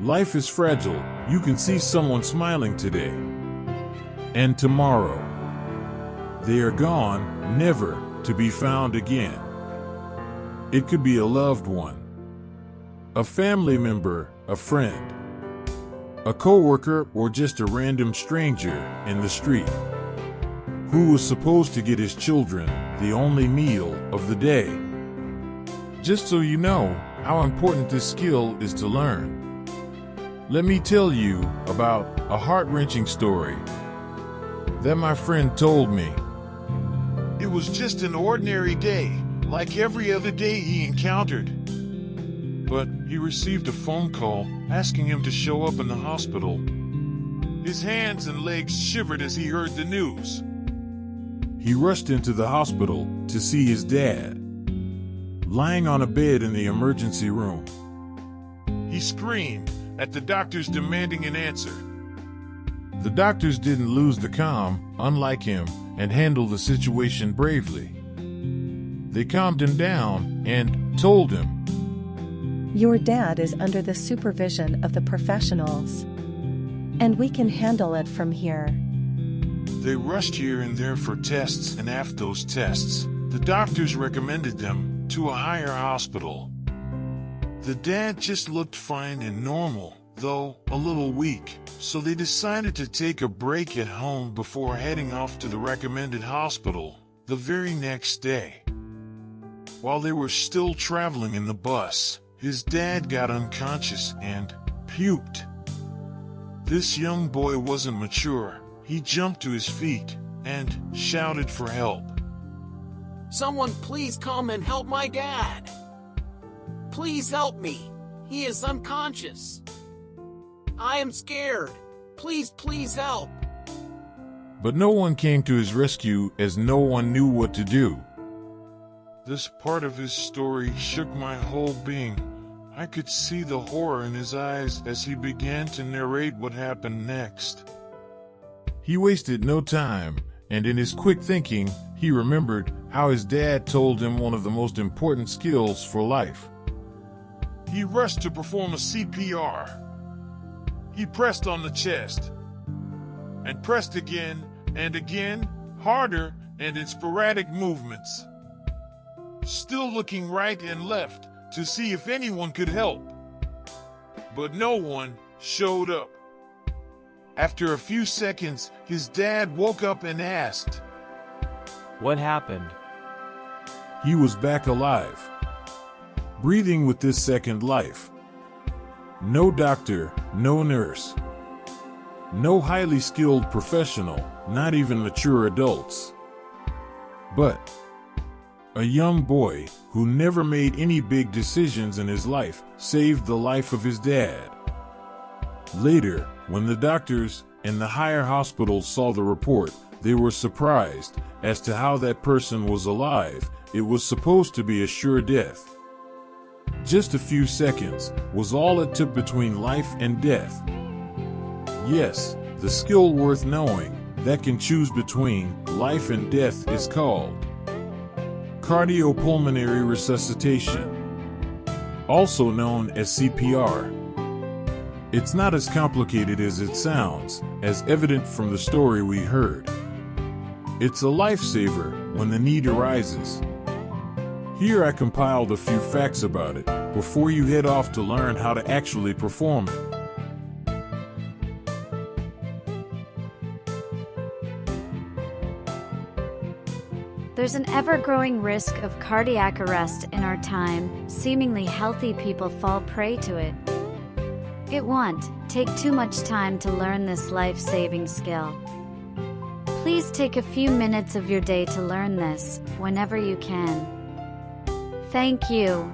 Life is fragile. You can see someone smiling today, and tomorrow they are gone, never to be found again. It could be a loved one, a family member, a friend, a coworker, or just a random stranger in the street who was supposed to get his children the only meal of the day. Just so you know how important this skill is to learn, let me tell you about a heart-wrenching story that my friend told me. It was just an ordinary day, like every other day he encountered. But he received a phone call asking him to show up in the hospital. His hands and legs shivered as he heard the news. He rushed into the hospital to see his dad, lying on a bed in the emergency room. He screamed at the doctors, demanding an answer. The doctors didn't lose the calm, unlike him, and handled the situation bravely. They calmed him down and told him, "Your dad is under the supervision of the professionals, and we can handle it from here." They rushed here and there for tests, and after those tests, the doctors recommended them to a higher hospital. The dad just looked fine and normal, though a little weak, so they decided to take a break at home before heading off to the recommended hospital the very next day. While they were still traveling in the bus, his dad got unconscious and puked. This young boy wasn't mature. He jumped to his feet and shouted for help. "Someone please come and help my dad. Please help me. He is unconscious. I am scared. Please help." But no one came to his rescue, as no one knew what to do. This part of his story shook my whole being. I could see the horror in his eyes as he began to narrate what happened next. He wasted no time, and in his quick thinking, he remembered how his dad told him one of the most important skills for life. He rushed to perform a CPR. He pressed on the chest, and pressed again and again, harder and in sporadic movements, still looking right and left to see if anyone could help. But no one showed up. After a few seconds, his dad woke up and asked, "What happened?" He was back alive, breathing with this second life. No doctor, no nurse, no highly skilled professional, not even mature adults. But a young boy who never made any big decisions in his life saved the life of his dad. Later, when the doctors and the higher hospitals saw the report, they were surprised as to how that person was alive. It was supposed to be a sure death. Just a few seconds was all it took between life and death. Yes, the skill worth knowing that can choose between life and death is called cardiopulmonary resuscitation, also known as CPR. It's not as complicated as it sounds, as evident from the story we heard. It's a lifesaver when the need arises. Here I compiled a few facts about it before you head off to learn how to actually perform it. There's an ever-growing risk of cardiac arrest in our time. Seemingly healthy people fall prey to it. It won't take too much time to learn this life-saving skill. Please take a few minutes of your day to learn this, whenever you can. Thank you.